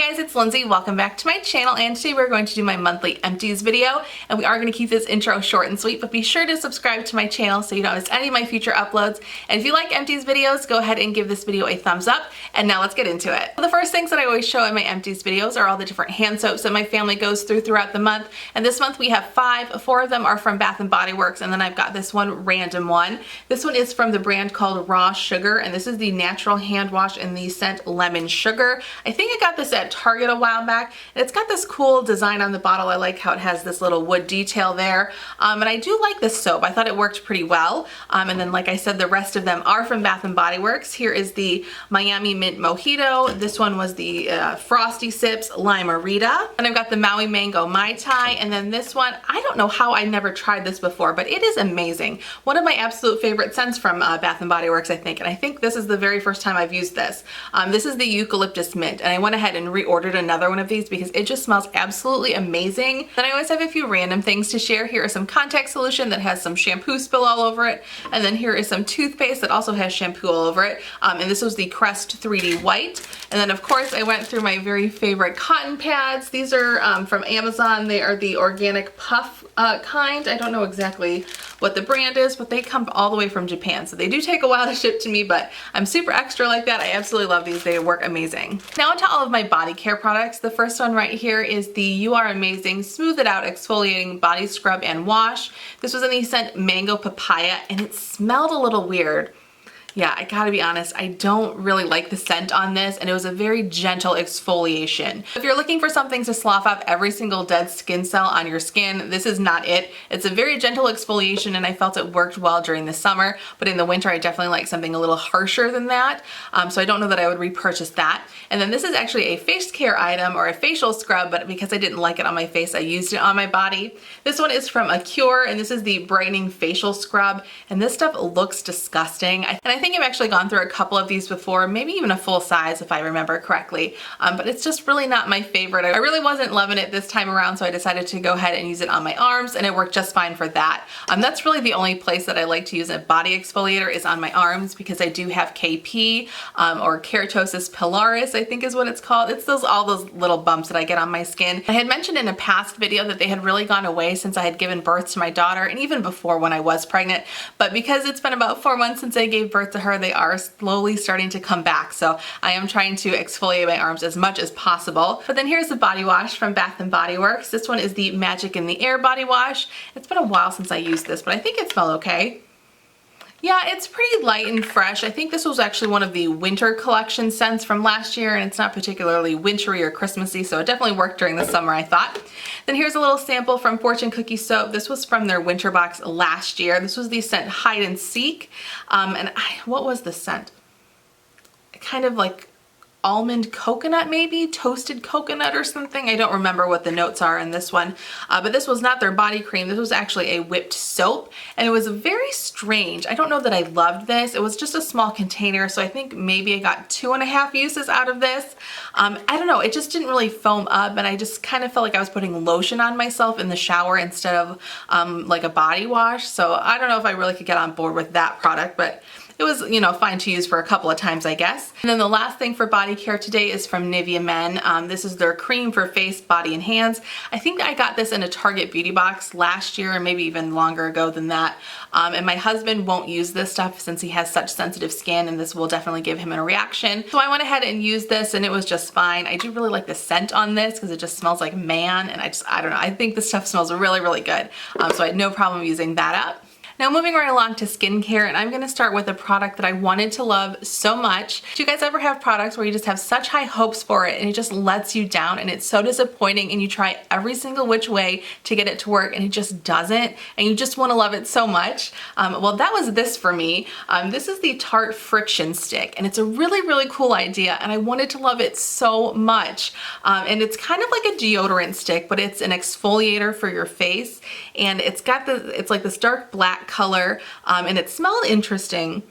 Hi guys, it's Lindsay. Welcome back to my channel, and today we're going to do my monthly empties video, and we are going to keep this intro short and sweet, but be sure to subscribe to my channel so you don't miss any of my future uploads. And if you like empties videos, go ahead and give this video a thumbs up, and now let's get into it. The first things that I always show in my empties videos are all the different hand soaps that my family goes throughout the month, and this month we have 5. 4 of them are from Bath & Body Works, and then I've got this one random one. This one is from the brand called Raw Sugar, and this is the natural hand wash in the scent Lemon Sugar. I think I got this at Target a while back, and it's got this cool design on the bottle. I like how it has this little wood detail there, and I do like this soap. I thought it worked pretty well, and then like I said, the rest of them are from Bath & Body Works. Here is the Miami Mint Mojito. This one was the Frosty Sips Lime-A-Rita, and I've got the Maui Mango Mai Tai, and then this one, I don't know how I never tried this before, but it is amazing. One of my absolute favorite scents from Bath & Body Works, I think, and I think this is the very first time I've used this. This is the Eucalyptus Mint, and I went ahead and reordered another one of these because it just smells absolutely amazing. Then I always have a few random things to share. Here is some contact solution that has some shampoo spill all over it, and then here is some toothpaste that also has shampoo all over it, and this was the Crest 3D White. And then of course I went through my very favorite cotton pads. These are from Amazon. They are the organic puff kind. I don't know exactly what the brand is, but they come all the way from Japan, so they do take a while to ship to me, but I'm super extra like that. I absolutely love these. They work amazing. Now onto all of my body care products. The first one right here is the You Are Amazing Smooth It Out Exfoliating Body Scrub and Wash. This was in the scent Mango Papaya, and it smelled a little weird. Yeah, I gotta be honest, I don't really like the scent on this, and it was a very gentle exfoliation. If you're looking for something to slough off every single dead skin cell on your skin, this is not it. It's a very gentle exfoliation, and I felt it worked well during the summer, but in the winter I definitely like something a little harsher than that, so I don't know that I would repurchase that. And then this is actually a face care item, or a facial scrub, but because I didn't like it on my face, I used it on my body. This one is from Acure, and this is the Brightening Facial Scrub, and this stuff looks disgusting. And I think I've actually gone through a couple of these before, maybe even a full size if I remember correctly, but it's just really not my favorite. I really wasn't loving it this time around, so I decided to go ahead and use it on my arms, and it worked just fine for that. That's really the only place that I like to use a body exfoliator is on my arms, because I do have KP, or keratosis pilaris, I think is what it's called. It's all those little bumps that I get on my skin. I had mentioned in a past video that they had really gone away since I had given birth to my daughter, and even before when I was pregnant, but because it's been about 4 months since I gave birth to her, they are slowly starting to come back. So I am trying to exfoliate my arms as much as possible. But then here's the body wash from Bath & Body Works. This one is the Magic in the Air body wash. It's been a while since I used this, but I think it smelled okay. Yeah, it's pretty light and fresh. I think this was actually one of the winter collection scents from last year, and it's not particularly wintry or Christmassy, so it definitely worked during the summer, I thought. Then here's a little sample from Fortune Cookie Soap. This was from their winter box last year. This was the scent Hide and Seek. What was the scent? Kind of like almond coconut, maybe toasted coconut or something. I don't remember what the notes are in this one, but this was not their body cream. This was actually a whipped soap, and it was very strange. I don't know that I loved this. It was just a small container, so I think maybe I got 2.5 uses out of this. I don't know, it just didn't really foam up, and I just kind of felt like I was putting lotion on myself in the shower instead of like a body wash. So I don't know if I really could get on board with that product, but it was, you know, fine to use for a couple of times, I guess. And then the last thing for body care today is from Nivea Men. This is their cream for face, body, and hands. I think I got this in a Target beauty box last year, or maybe even longer ago than that. And my husband won't use this stuff since he has such sensitive skin, and this will definitely give him a reaction. So I went ahead and used this, and it was just fine. I do really like the scent on this because it just smells like man, and I don't know, I think this stuff smells really, really good. So I had no problem using that up. Now moving right along to skincare, and I'm going to start with a product that I wanted to love so much. Do you guys ever have products where you just have such high hopes for it and it just lets you down, and it's so disappointing, and you try every single which way to get it to work and it just doesn't, and you just want to love it so much? Well, that was this for me. This is the Tarte Friction Stick, and it's a really, really cool idea, and I wanted to love it so much. And it's kind of like a deodorant stick, but it's an exfoliator for your face, and it's like this dark black color, and it smelled interesting.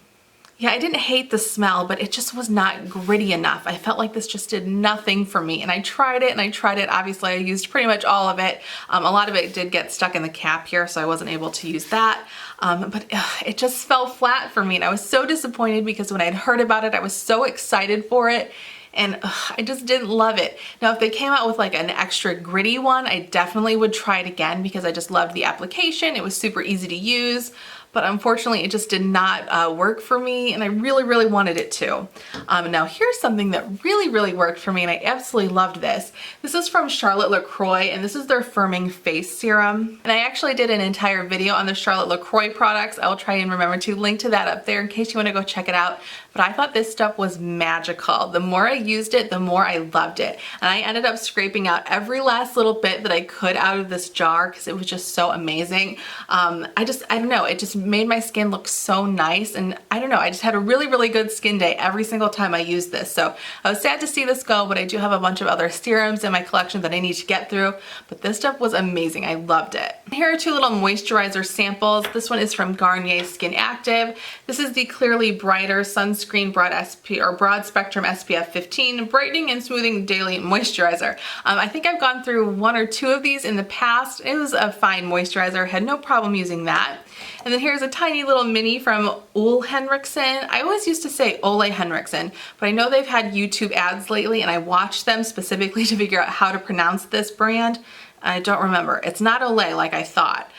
Yeah, I didn't hate the smell, but it just was not gritty enough. I felt like this just did nothing for me, and I tried it and I tried it. Obviously I used pretty much all of it. A lot of it did get stuck in the cap here, so I wasn't able to use that, but it just fell flat for me, and I was so disappointed because when I had heard about it I was so excited for it, and I just didn't love it. Now if they came out with like an extra gritty one, I definitely would try it again because I just loved the application. It was super easy to use, but unfortunately it just did not work for me, and I really, really wanted it to. Now here's something that really, really worked for me, and I absolutely loved this. This is from Charlotte LaCroix, and this is their Firming Face Serum. And I actually did an entire video on the Charlotte LaCroix products. I'll try and remember to link to that up there in case you want to go check it out. But I thought this stuff was magical. The more I used it, the more I loved it. And I ended up scraping out every last little bit that I could out of this jar because it was just so amazing. I don't know, it just made my skin look so nice, and I don't know, I just had a really, really good skin day every single time I used this. So I was sad to see this go, but I do have a bunch of other serums in my collection that I need to get through. But this stuff was amazing. I loved it. Here are two little moisturizer samples. This one is from Garnier Skin Active. This is the Clearly Brighter Sunscreen Broad Spectrum SPF 15 Brightening and Smoothing Daily Moisturizer. I think I've gone through one or two of these in the past. It was a fine moisturizer. Had no problem using that. And then here's a tiny little mini from Ole Henriksen. I always used to say Ole Henriksen, but I know they've had YouTube ads lately, and I watched them specifically to figure out how to pronounce this brand. I don't remember. It's not Ole like I thought.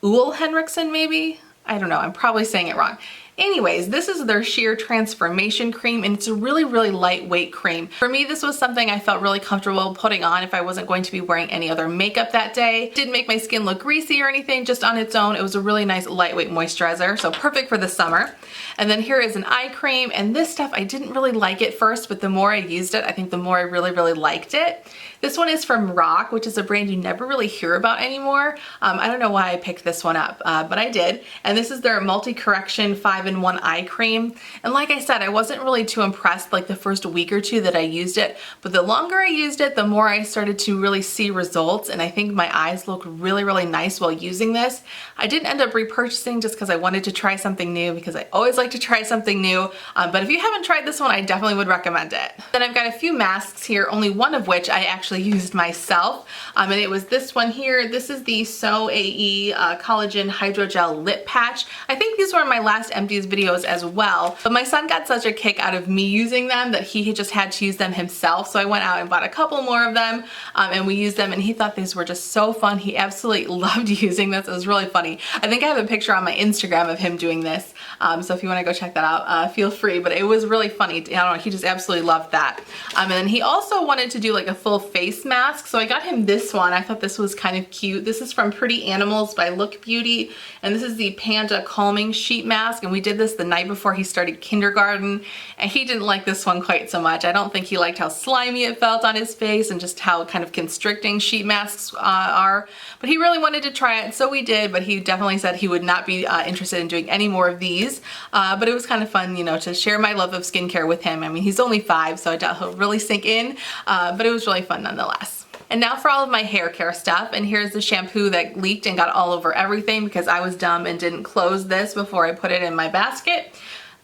Ole Henriksen maybe? I don't know. I'm probably saying it wrong. Anyways, this is their Sheer Transformation Cream, and it's a really, really lightweight cream. For me, this was something I felt really comfortable putting on if I wasn't going to be wearing any other makeup that day. It didn't make my skin look greasy or anything, just on its own. It was a really nice lightweight moisturizer, so perfect for the summer. And then here is an eye cream, and this stuff, I didn't really like it first, but the more I used it, I think the more I really, really liked it. This one is from Rock, which is a brand you never really hear about anymore. I don't know why I picked this one up, but I did. And this is their Multi-Correction 5-in-1 Eye Cream. And like I said, I wasn't really too impressed like the first week or two that I used it, but the longer I used it, the more I started to really see results, and I think my eyes look really, really nice while using this. I didn't end up repurchasing just because I wanted to try something new, because I always like to try something new, but if you haven't tried this one, I definitely would recommend it. Then I've got a few masks here, only one of which I actually used myself, and it was this one here. This is the So AE Collagen Hydrogel Lip Patch. I think these were in my last Empties videos as well, but my son got such a kick out of me using them that he just had to use them himself, so I went out and bought a couple more of them, and we used them, and he thought these were just so fun. He absolutely loved using this. It was really funny. I think I have a picture on my Instagram of him doing this, so if you want to go check that out, feel free, but it was really funny. I don't know, he just absolutely loved that. And then he also wanted to do like a full face mask, so I got him this one. I thought this was kind of cute. This is from Pretty Animals by Look Beauty, and this is the Panda Calming Sheet Mask, and we did this the night before he started kindergarten, and he didn't like this one quite so much. I don't think he liked how slimy it felt on his face and just how kind of constricting sheet masks are, but he really wanted to try it, so we did, but he definitely said he would not be interested in doing any more of these, but it was kind of fun, you know, to share my love of skincare with him. I mean, he's only 5, so I doubt he'll really sink in, but it was really fun nonetheless. And now for all of my hair care stuff, and here's the shampoo that leaked and got all over everything because I was dumb and didn't close this before I put it in my basket.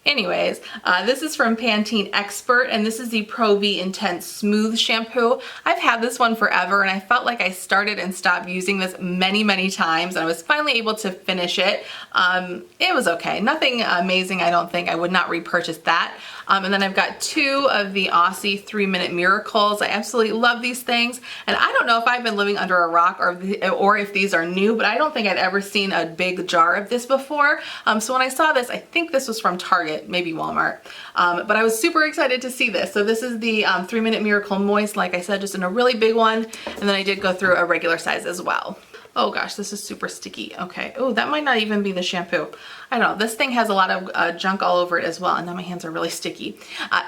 Anyways, this is from Pantene Expert, and this is the Pro V Intense Smooth Shampoo. I've had this one forever, and I felt like I started and stopped using this many, many times, and I was finally able to finish it. It was okay. Nothing amazing, I don't think. I would not repurchase that. And then I've got 2 of the Aussie 3-Minute Miracles. I absolutely love these things, and I don't know if I've been living under a rock or if these are new, but I don't think I'd ever seen a big jar of this before. So when I saw this, I think this was from Target, maybe Walmart, but I was super excited to see this. So this is the 3-Minute Miracle Moist, like I said, just in a really big one, and then I did go through a regular size as well. Oh gosh, this is super sticky. Okay. Oh, that might not even be the shampoo. I don't know. This thing has a lot of junk all over it as well, and now my hands are really sticky.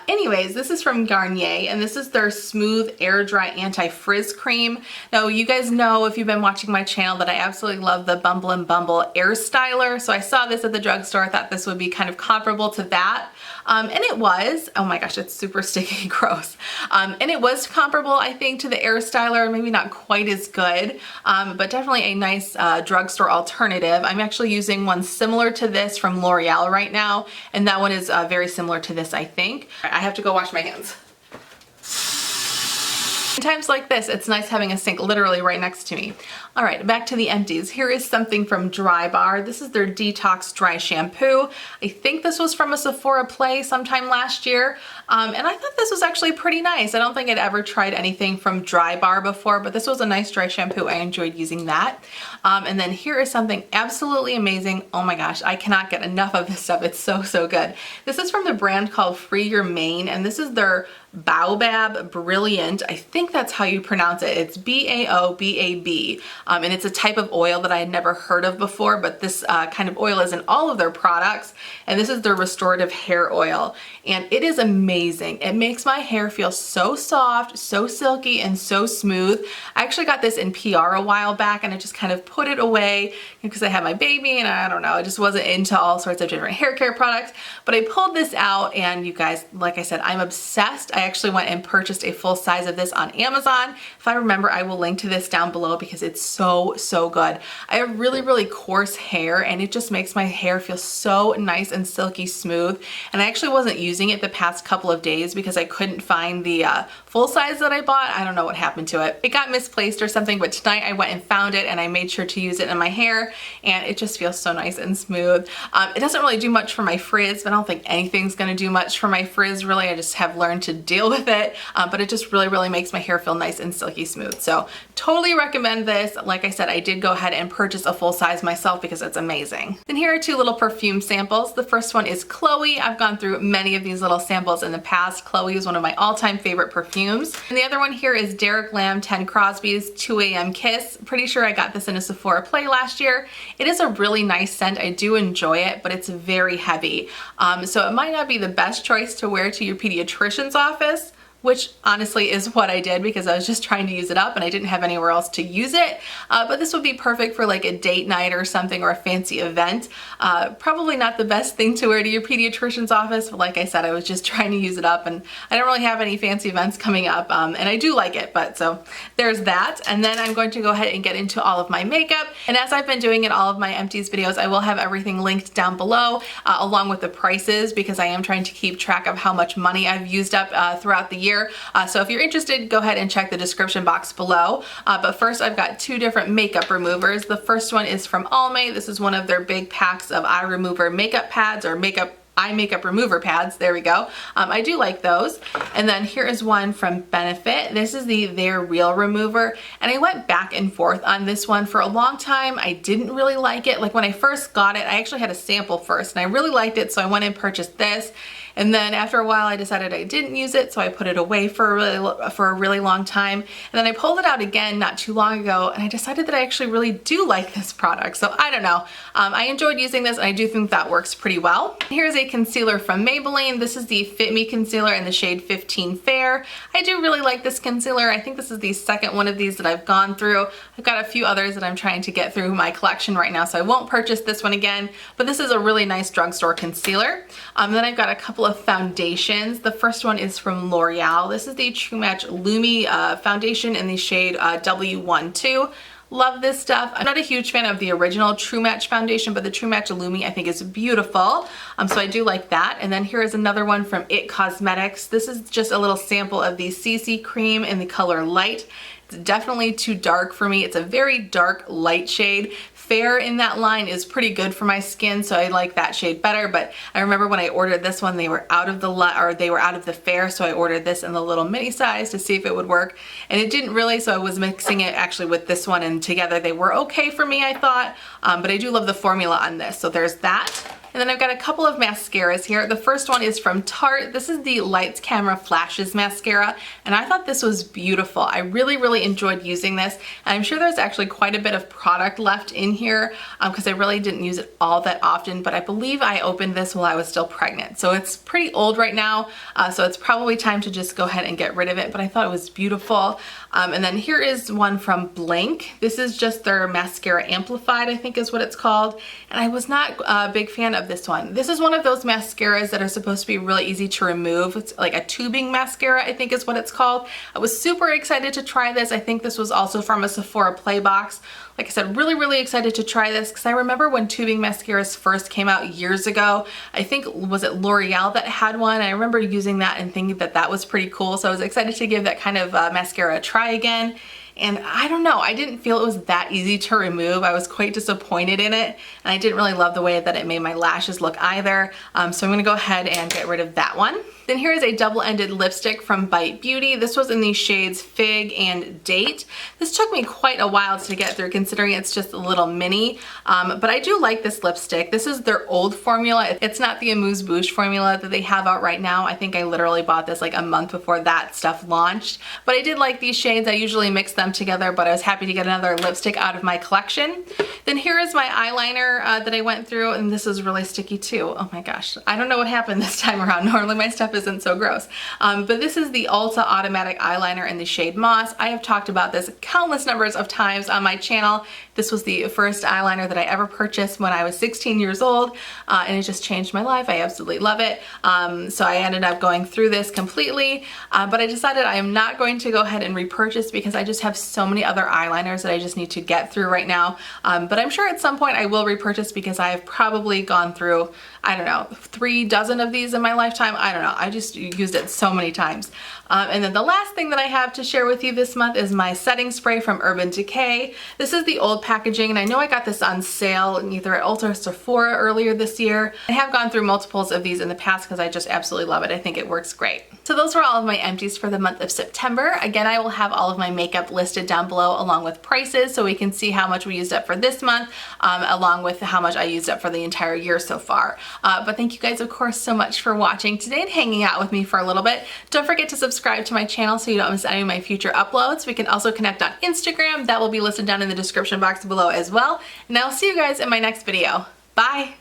Anyways, this is from Garnier, and this is their Smooth Air Dry Anti-Frizz Cream. Now, you guys know if you've been watching my channel that I absolutely love the Bumble and Bumble Air Styler, so I saw this at the drugstore. I thought this would be kind of comparable to that. And it was. Oh my gosh, it's super sticky and gross. And it was comparable, I think, to the Air Styler, maybe not quite as good, but definitely a nice drugstore alternative. I'm actually using one similar to this from L'Oreal right now, and that one is very similar to this, I think. I have to go wash my hands. In times like this, it's nice having a sink literally right next to me. All right, back to the empties. Here is something from Drybar. This is their Detox Dry Shampoo. I think this was from a Sephora play sometime last year. And I thought this was actually pretty nice. I don't think I'd ever tried anything from Dry Bar before, but this was a nice dry shampoo. I enjoyed using that. And then here is something absolutely amazing. Oh my gosh, I cannot get enough of this stuff. It's so, so good. This is from the brand called Free Your Mane, and this is their Baobab Brilliant. I think that's how you pronounce it. It's B-A-O-B-A-B. And it's a type of oil that I had never heard of before, but this kind of oil is in all of their products. And this is their restorative hair oil. And it is amazing. It makes my hair feel so soft, so silky, and so smooth. I actually got this in PR a while back, and I just kind of put it away because I had my baby, and I don't know, I just wasn't into all sorts of different hair care products. But I pulled this out, and you guys, like I said, I'm obsessed. I actually went and purchased a full size of this on Amazon. If I remember, I will link to this down below because it's so, so good. I have really, really coarse hair, and it just makes my hair feel so nice and silky smooth. And I actually wasn't using it the past couple of days because I couldn't find the full size that I bought. I don't know what happened to it. It got misplaced or something, but tonight I went and found it, and I made sure to use it in my hair, and it just feels so nice and smooth. It doesn't really do much for my frizz, but I don't think anything's gonna do much for my frizz really. I just have learned to deal with it, but it just really, really makes my hair feel nice and silky smooth. So totally recommend this. Like I said, I did go ahead and purchase a full size myself because it's amazing. Then here are two little perfume samples. The first one is Chloe. I've gone through many of these little samples in the past. Chloe is one of my all-time favorite perfumes. And the other one here is Derek Lam 10 Crosby's 2 AM Kiss. Pretty sure I got this in a Sephora Play last year. It is a really nice scent. I do enjoy it, but it's very heavy. So it might not be the best choice to wear to your pediatrician's office, which honestly is what I did because I was just trying to use it up and I didn't have anywhere else to use it. But this would be perfect for like a date night or something, or a fancy event. Probably not the best thing to wear to your pediatrician's office, but like I said, I was just trying to use it up, and I don't really have any fancy events coming up, and I do like it, but so there's that. And then I'm going to go ahead and get into all of my makeup. And as I've been doing in all of my Empties videos, I will have everything linked down below, along with the prices, because I am trying to keep track of how much money I've used up throughout the year. So if you're interested, go ahead and check the description box below. But first, I've got two different makeup removers. The first one is from Almay. This is one of their big packs of eye remover makeup pads, or eye makeup remover pads. There we go. I do like those. And then here is one from Benefit. This is the They're Real remover, and I went back and forth on this one for a long time. I didn't really like it. Like when I first got it, I actually had a sample first, and I really liked it, so I went and purchased this. And then after a while, I decided I didn't use it, so I put it away for a really long time. And then I pulled it out again not too long ago, and I decided that I actually really do like this product. So I don't know. I enjoyed using this, and I do think that works pretty well. Here's a concealer from Maybelline. This is the Fit Me concealer in the shade 15 Fair. I do really like this concealer. I think this is the second one of these that I've gone through. I've got a few others that I'm trying to get through my collection right now, so I won't purchase this one again, but this is a really nice drugstore concealer. Then I've got a couple of foundations. The first one is from L'Oreal. This is the True Match Lumi foundation in the shade W12. Love this stuff. I'm not a huge fan of the original True Match foundation, but the True Match Lumi I think is beautiful. So I do like that. And then here is another one from IT Cosmetics. This is just a little sample of the CC cream in the color Light. It's definitely too dark for me. It's a very dark light shade. Fair in that line is pretty good for my skin, so I like that shade better. But I remember when I ordered this one, they were out of the fair, so I ordered this in the little mini size to see if it would work, and it didn't really. So I was mixing it actually with this one, and together they were okay for me, I thought. But I do love the formula on this, so there's that. And then I've got a couple of mascaras here. The first one is from Tarte. This is the Lights Camera Flashes mascara, and I thought this was beautiful. I really, really enjoyed using this, and I'm sure there's actually quite a bit of product left in here because I really didn't use it all that often, but I believe I opened this while I was still pregnant. So it's pretty old right now, so it's probably time to just go ahead and get rid of it, but I thought it was beautiful. And then here is one from Blink. This is just their Mascara Amplified, I think is what it's called, and I was not a big fan of this one. This is one of those mascaras that are supposed to be really easy to remove. It's like a tubing mascara, I think is what it's called. I was super excited to try this. I think this was also from a Sephora Play box. Like I said, really, really excited to try this because I remember when tubing mascaras first came out years ago. I think, was it L'Oreal that had one? I remember using that and thinking that that was pretty cool. So I was excited to give that kind of mascara a try again. And I don't know, I didn't feel it was that easy to remove. I was quite disappointed in it, and I didn't really love the way that it made my lashes look either. So I'm gonna go ahead and get rid of that one. Then here is a double-ended lipstick from Bite Beauty. This was in the shades Fig and Date. This took me quite a while to get through considering it's just a little mini, but I do like this lipstick. This is their old formula. It's not the Amuse Bouche formula that they have out right now. I think I literally bought this like a month before that stuff launched, but I did like these shades. I usually mix them together, but I was happy to get another lipstick out of my collection. Then here is my eyeliner that I went through, and this is really sticky too. Oh my gosh, I don't know what happened this time around. Normally my stuff isn't so gross, but this is the Ulta Automatic Eyeliner in the shade Moss. I have talked about this countless numbers of times on my channel. This was the first eyeliner that I ever purchased when I was 16 years old, and it just changed my life. I absolutely love it. So I ended up going through this completely, but I decided I am not going to go ahead and repurchase because I just have so many other eyeliners that I just need to get through right now. But I'm sure at some point I will repurchase because I have probably gone through, I don't know, 3 dozen of these in my lifetime. I don't know. I just used it so many times. And then the last thing that I have to share with you this month is my setting spray from Urban Decay. This is the old packaging, and I know I got this on sale either at Ulta or Sephora earlier this year. I have gone through multiples of these in the past because I just absolutely love it. I think it works great. So those were all of my empties for the month of September. Again, I will have all of my makeup listed down below along with prices so we can see how much we used up for this month, along with how much I used up for the entire year so far. But thank you guys, of course, so much for watching today and hanging out with me for a little bit. Don't forget to subscribe to my channel so you don't miss any of my future uploads. We can also connect on Instagram. That will be listed down in the description box below as well. And I'll see you guys in my next video. Bye!